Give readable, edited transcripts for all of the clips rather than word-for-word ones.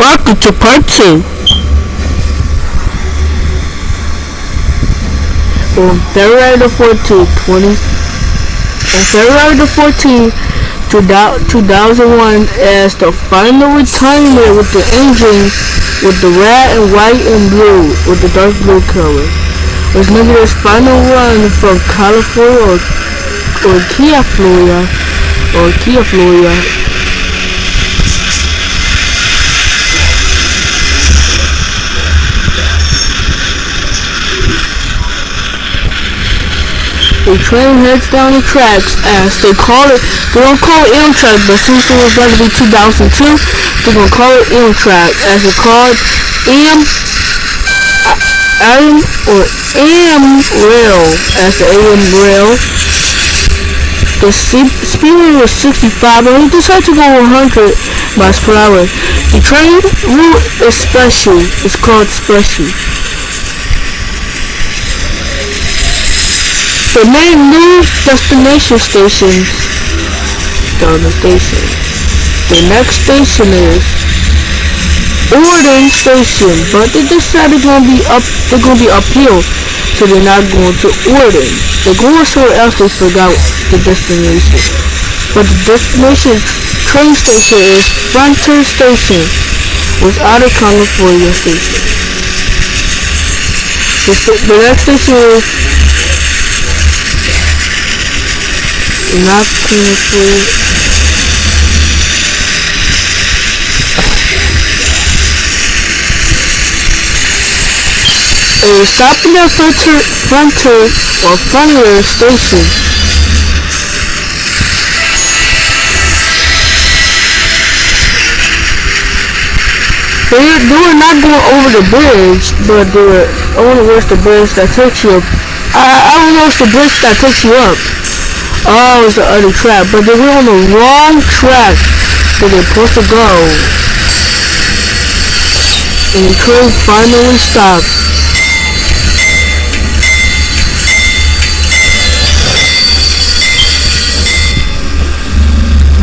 welcome to part 2. On February the 14th, 2001, as the final retirement with the engine with the red and white and blue with the dark blue color, was making his final run from California or Kia, Florida. The train heads down the tracks as they don't call it Amtrak, but since it was going to be 2002, they're going to call it Amtrak, as it's called AM Rail, as the AM Rail. The speed limit was 65, but he decided to go 100 miles per hour. The train route is special. It's called special. The main new destination stations down the station. The next station is Orden Station, but they decided they're gonna be uphill, so they're not going to Orden. They're going somewhere else. They forgot the destination. But the destination train station is Frontier Station, was out of California station. The next station is not painful. And we stopped at Frontier Station. They were not going over the bridge, but they were only where's the bridge that takes you up. I don't know if the bridge that takes you up. Oh, it's the other track, but they were on the wrong track that they're supposed to go. And the train finally stopped.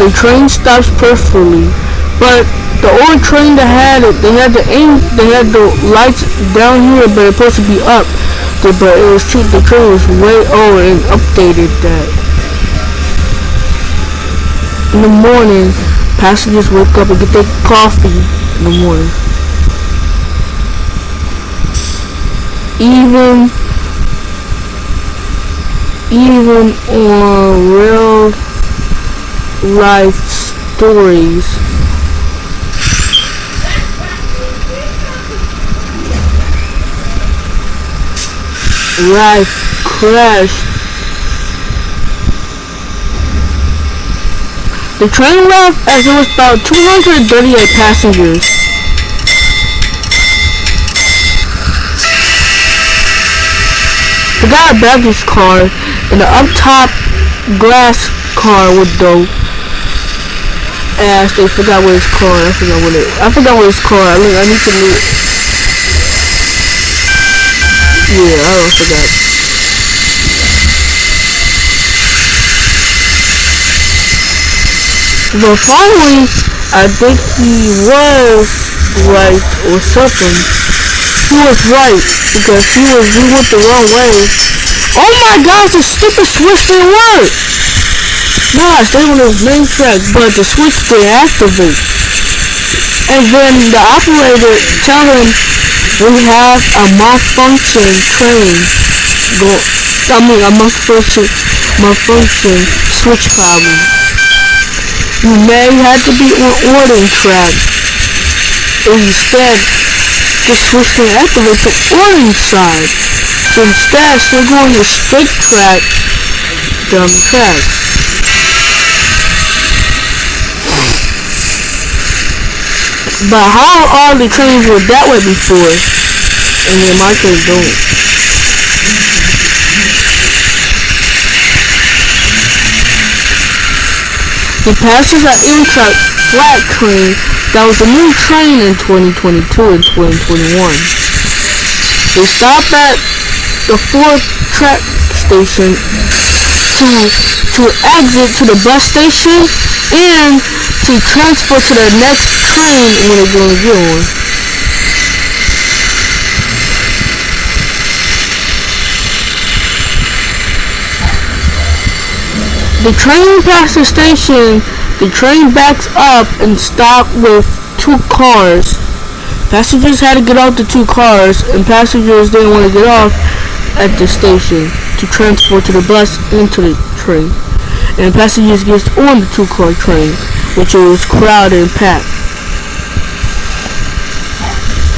The train stops perfectly, but the old train that had it, they had the lights down here, but it's supposed to be up. But the train was way over and updated that. In the morning, passengers wake up and get their coffee in the morning. Even on real life stories, life crashed. The train left as there was about 238 passengers. Forgot a baggage car, and the up top glass car would go. As they forgot what his car. I forgot what his car. I need to look. Yeah, I forgot. But finally, I think he was right or something. He was right because he went the wrong way. Oh my gosh, the stupid switch didn't work. Gosh, they were on his main track, but the switch didn't activate. And then the operator tell him we have a malfunction train. A malfunction switch problem. You may have to be on Orden track. Instead, the switch didn't activate to Orden side. So instead, start going the straight track down the track. But how all the trains were that way before, and then my train don't. The passengers at Amtrak Black Train, that was a new train in 2022 and 2021. They stopped at the 4th track station to exit to the bus station and actually transfer to the next train when they're gonna get on. The train passed the station. The train backs up and stopped with two cars. Passengers had to get off the two cars, and passengers didn't want to get off at the station to transfer to the bus into the train. And passengers get on the two-car train, which was crowded and packed.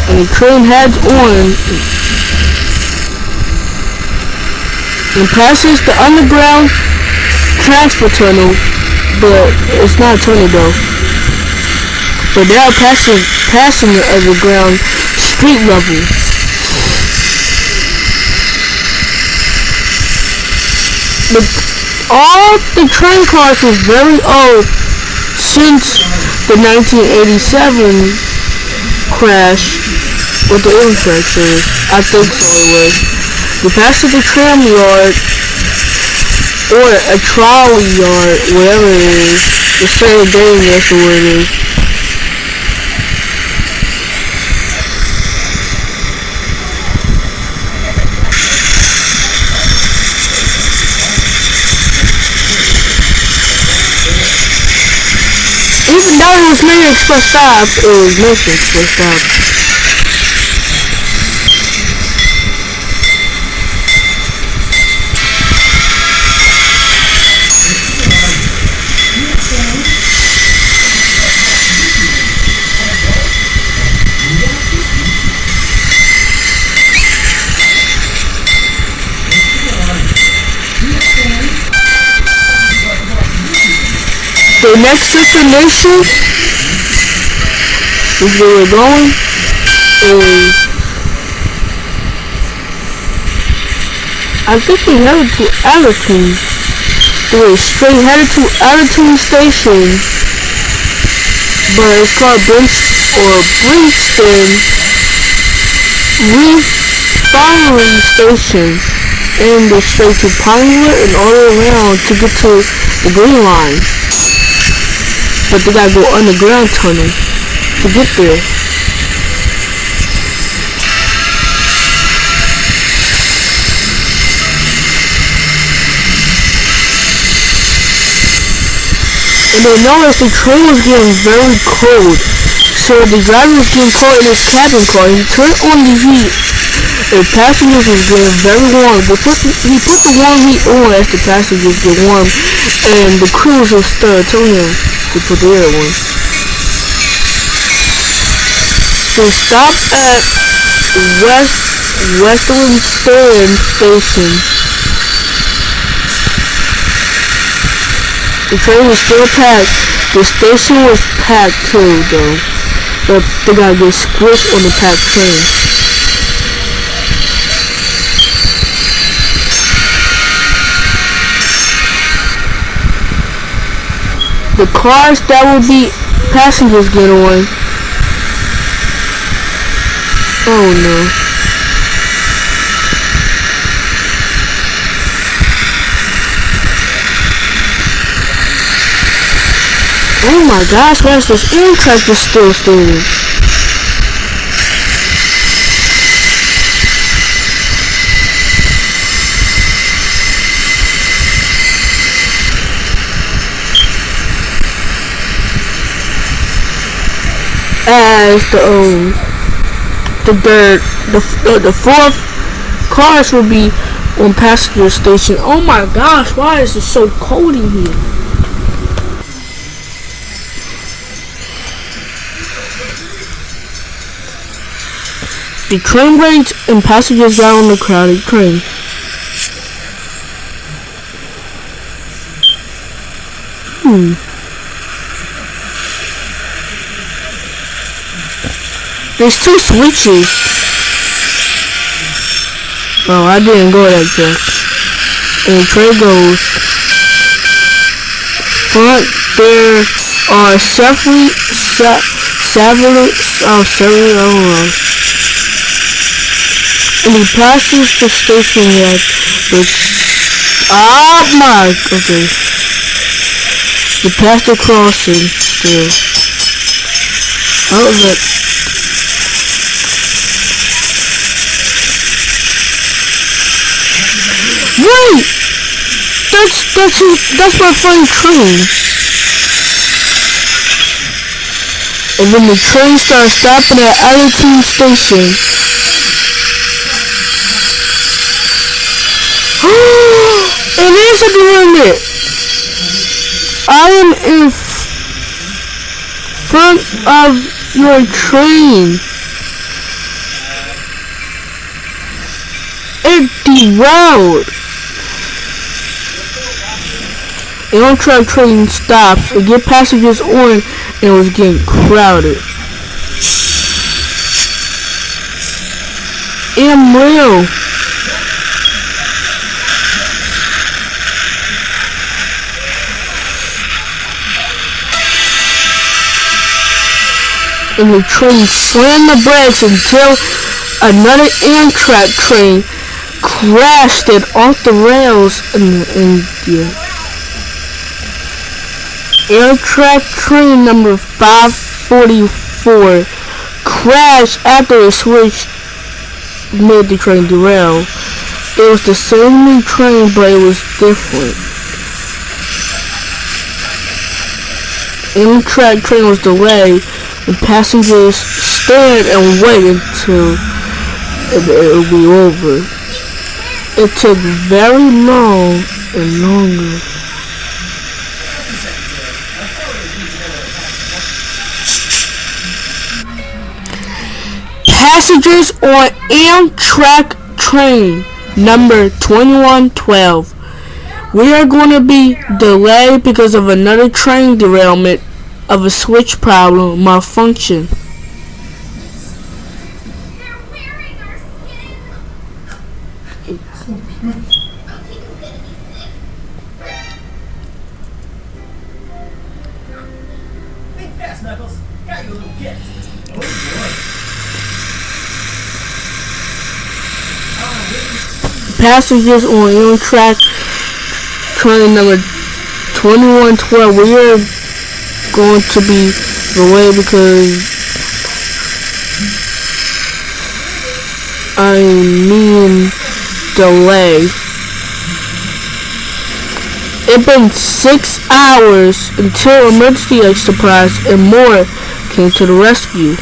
And the train heads on and passes the underground transfer tunnel, but it's not a tunnel though. But they are passing the underground street level. All the train cars was very old since the 1987 crash with the Amtrak service. I think so it was. The passenger tram yard or a trolley yard, whatever it is, the same thing, that's what it is. Even though it was May's first stop, it was Nathan's first stop. The next destination is where we're going is, I think we headed to Allerton. We're straight headed to Allerton Station, but it's called Breaston Refinery Station, and we're straight to Pinewood and all the way around to get to the Green Line. But they gotta go underground tunnel to get there. And I noticed the train was getting very cold. So the driver was getting cold in his cabin car. He turned on the heat. The passengers was getting very warm. He put the warm heat on as the passengers get warm, and the crews was still telling him to put the air on. They stopped at Westland Station. The train was still packed. The station was packed too, though. But they gotta get squished on the packed train. The cars that would be passengers get on. Oh no. Oh my gosh, why is this Amtrak just still standing? As the fourth cars will be on passenger station. Oh my gosh, why is it so cold in here? The train brakes and passengers got on the crowded train. There's two switches. Oh, I didn't go like that. And the train goes front. There are several, and he passes the station yet. He passed the crossing. the outlet. Wait! That's my friend's train. And then the train starts stopping at Allerton Station. And here's a limit. I am in front of your train. It derailed. The Amtrak train stops to get passengers on, and it was getting crowded. I'm real. And the train slammed the brakes until another Amtrak train crashed it off the rails in India. Amtrak train number 544 crashed after a switch made the train derail. It was the same train, but it was different. Amtrak train was delayed, and passengers stared and waited until it would be over. It took very long and longer. Passengers on Amtrak train number 2112. We are going to be delayed because of another train derailment of a switch problem malfunction. Think fast, Knuckles. Got you a little gift. Oh boy. Passengers on Amtrak train number 2112. We are going to be delayed because delay. It's been 6 hours until emergency supplies and more came to the rescue.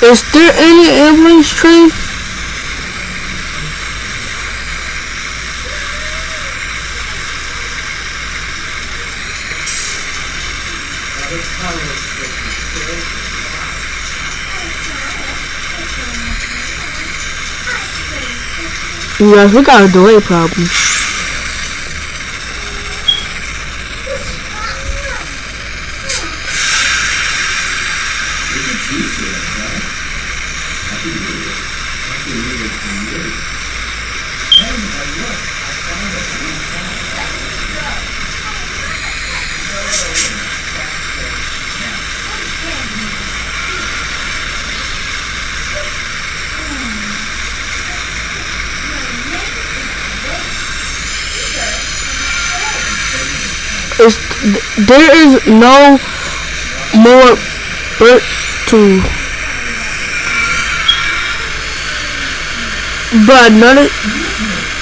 Is there any ambulance train? You guys, we got a delay problem. There is no more bird to, but another.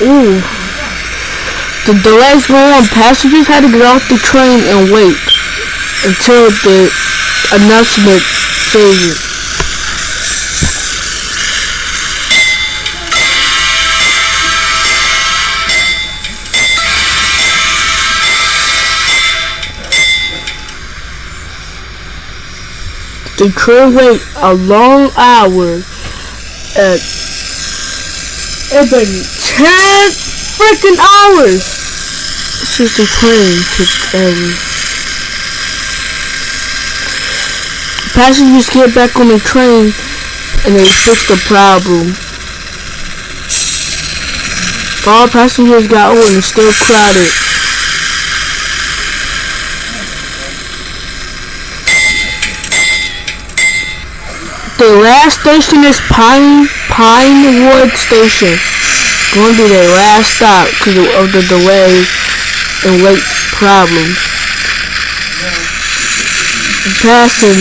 Ooh, the delays go on. Passengers had to get off the train and wait until the announcement says it. The train wait a long hour at it's been 10 freaking hours since the train took over. Passengers get back on the train and they fix the problem. All passengers got on and still crowded. The last station is Pinewood Station. Going to be their last stop because of the delay and late problems. Passing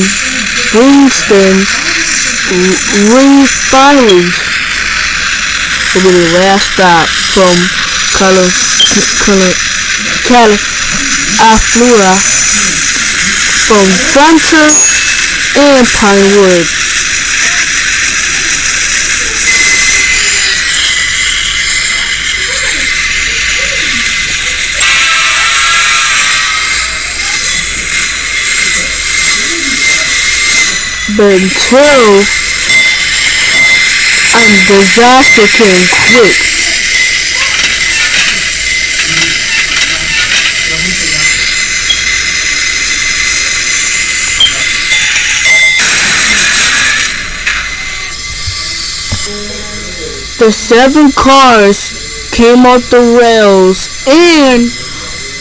Winston Refineries will be the last stop from Calaflora from Gunter and Pinewood. But until a disaster came quick. The 7 cars came off the rails and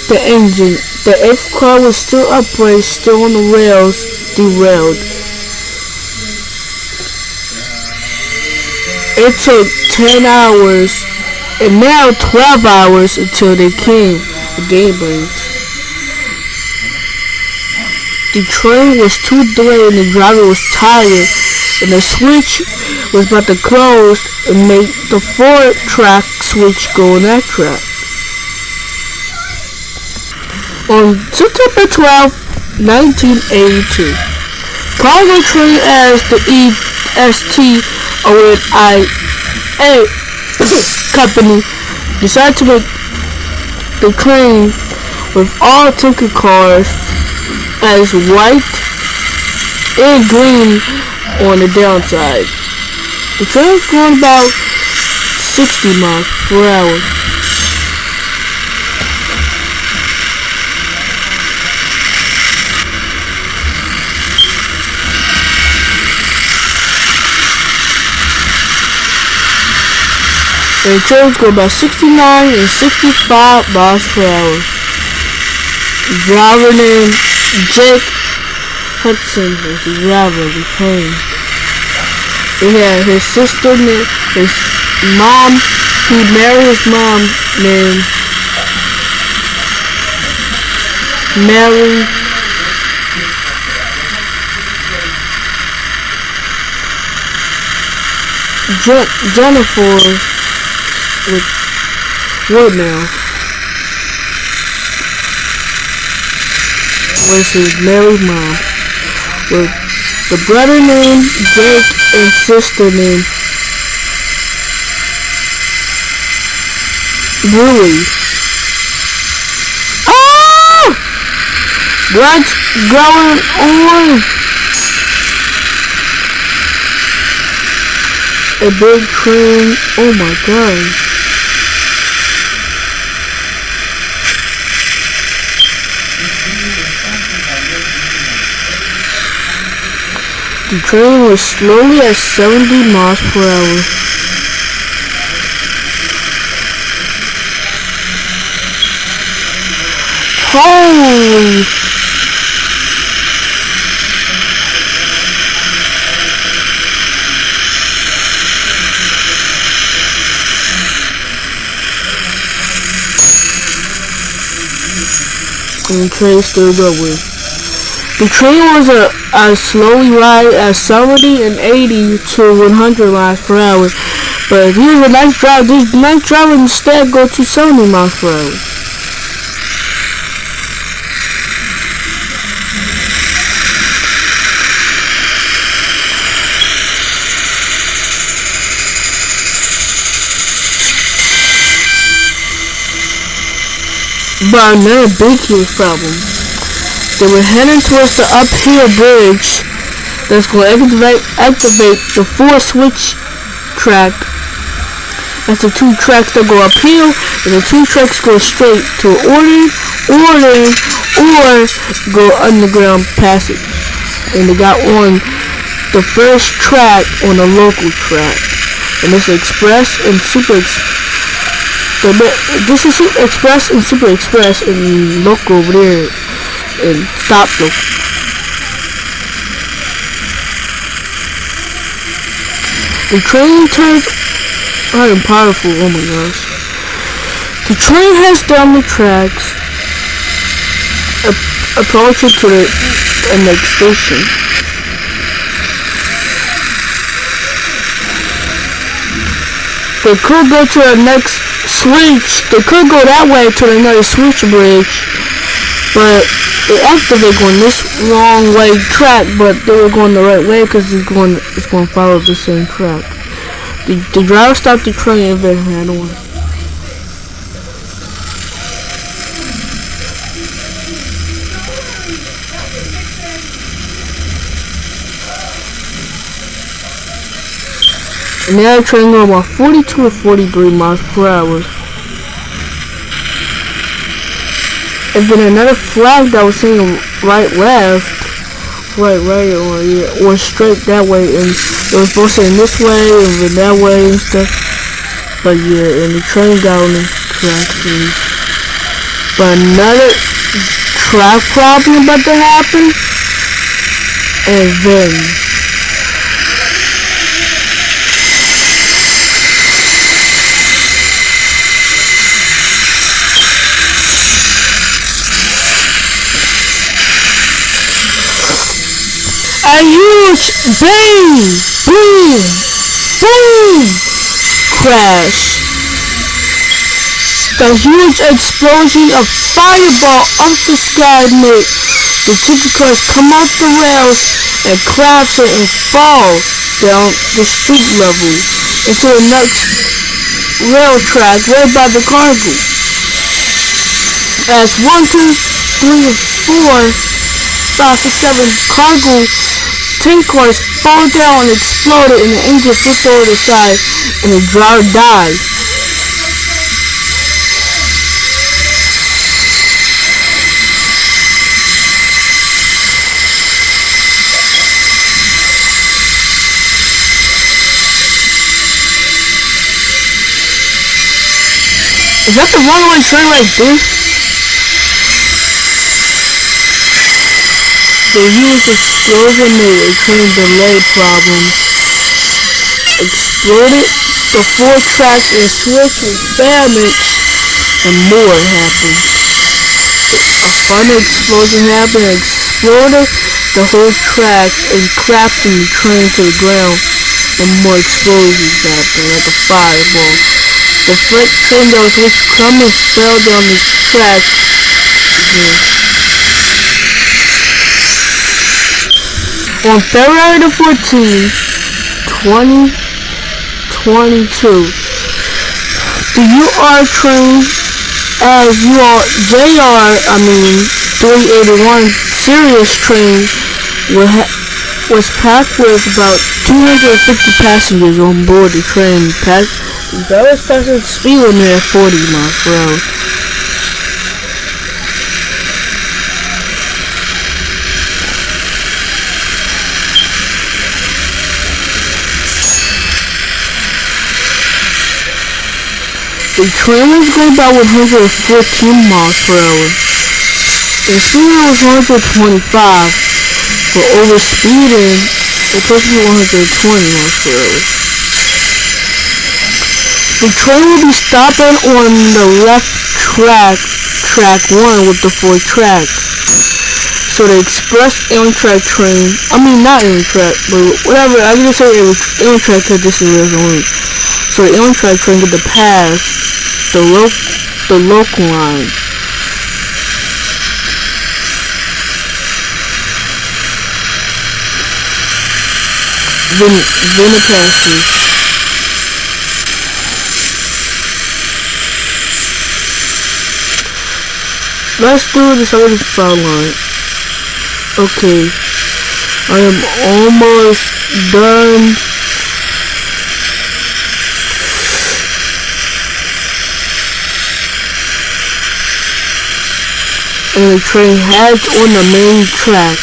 the engine. The 8th car was still upright, still on the rails, derailed. It took 10 hours and now 12 hours until they came, the Gamebrains. The train was too delayed and the driver was tired, and the switch was about to close and make the 4-track switch go on that track. On September 12, 1982, cargo train as the EST O&IA company decided to make the train with all ticket cars as white and green on the downside. The train was going about 60 miles per hour. The trains go about 69 and 65 miles per hour. The driver named Jake Hudson was the driver of the train. He had his sister, his mom, he married his mom named Mary Jennifer with Woodmouth was his married mom, with the brother named Jake and sister named Louie. Ah! What's going on? A big train. Oh my god. The train was slowly at 70 miles per hour. Holy! And the train still going. The train was a slowly ride at 70 and 80 to 100 miles per hour. But here's a nice drive. This nice driver instead go to 70 miles per hour. But another big huge problem. They were heading towards the uphill bridge that's going to activate the 4 switch track. That's the 2 tracks that go uphill and the 2 tracks go straight to order or go underground passage. And they got on the first track on the local track. And it's Express and Super Express. This is Express and Super Express and local over there. And stop local. The train turns hard and powerful. Oh my gosh. The train heads down the tracks, approaching to the next station. They could go to the next switch. They could go that way to another switch bridge, but they acted going this wrong way track, but they were going the right way because it's going to follow the same track. The driver stopped the train and then ran on. And the other train going about 42 or 43 miles per hour. And then another flag that was saying right, left, right, or straight that way, and it was both saying this way and then that way and stuff. But yeah, and the train got on the track too. But another track problem about to happen, and then a huge bang, boom, boom, crash. The huge explosion of fireball up the sky made the ticket cars come off the rails and crash it and fall down the street level into the next rail track right by the cargo. As 1, 2, 3, 4, 5, 6, 7 cargo 10 cars fall down and exploded, and the engine flipped over the side, and the driver died. Is that the runaway train like this? The huge explosion made a train delay problem. Exploded, the 4 tracks and switch was damaged, and more happened. A final explosion happened and exploded the whole track and collapsing the train to the ground, and more explosions happened like a fireball. The freight train that was supposed to come and fell down the track again. On February the 14th, 2022, the UR train, as JR 381 Sirius train was packed with about 250 passengers on board the train. The driver's passing the speed limit at 40 miles per hour. The train was going about 114 miles per hour. The speed limit was 125, but overspeeding is supposed to be 120 miles per hour. The train will be stopping on the left track 1 with the 4 tracks. So the express Amtrak train, not Amtrak, but whatever, I'm gonna say Amtrak because this is where only. So the Amtrak train get to pass the local line. Then it passes. Let's do the 75 line. Okay, I am almost done. And the train heads on the main track.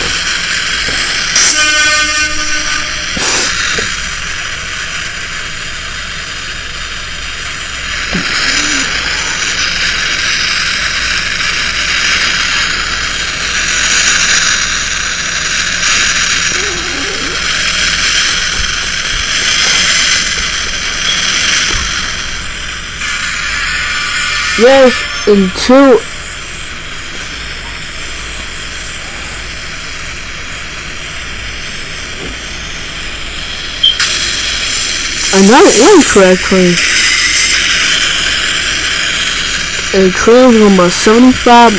Yes, until another one track train. And the train was going about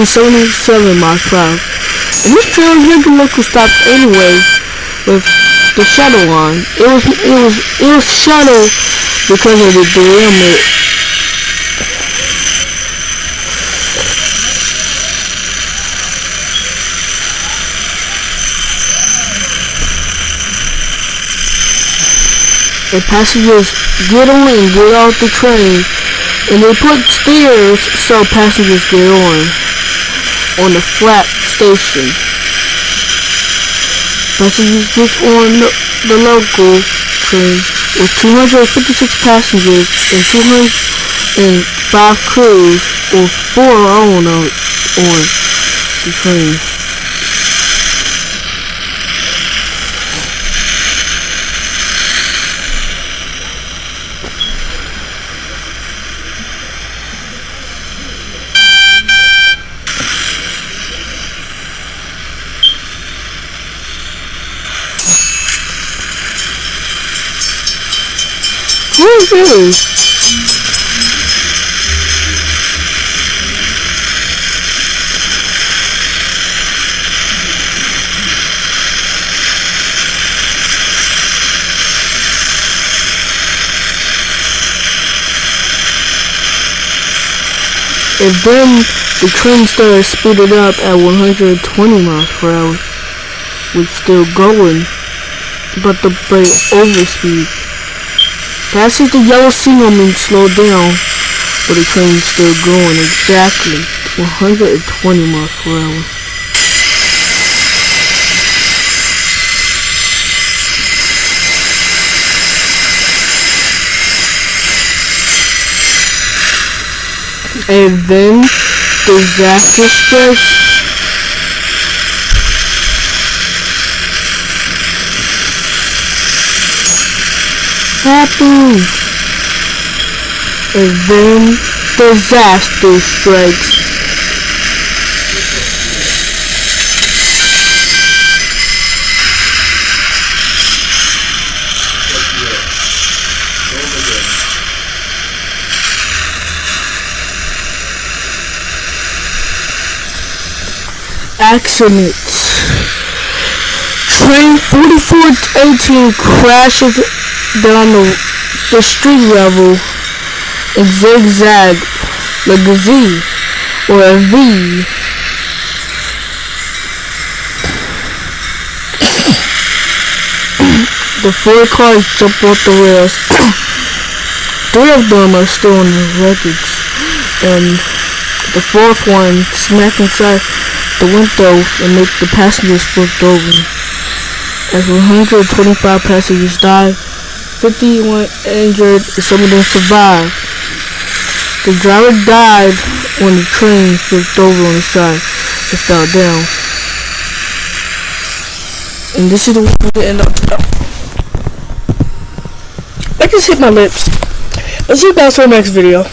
77 miles per hour. This train was making local stop anyway with the shuttle line. It was shuttle because of the derailment. And passengers get on and get off the train, and they put stairs so passengers get on the flat station. Passengers get on the local train with 256 passengers and 205 crews, or 4 on the train. Oh, really? And then the train started speeding up at 120 miles per hour, which still going, but overspeed. Passes the yellow signal means slow down, but the train is still going exactly 120 miles per hour. And then the disaster strikes. Happens. And then disaster strikes. Accidents. Train 4418 crashes down the street level and zigzag like a Z or a V. The 4 cars jump off the rails. 3 of them are still on the wreckage, and the 4th one smacked inside the window and make the passengers flipped over. As 125 passengers died, 51 injured, and some of them survived. The driver died when the train flipped over on the side and fell down. And this is the end of the I just hit my lips. Let's see you guys for the next video.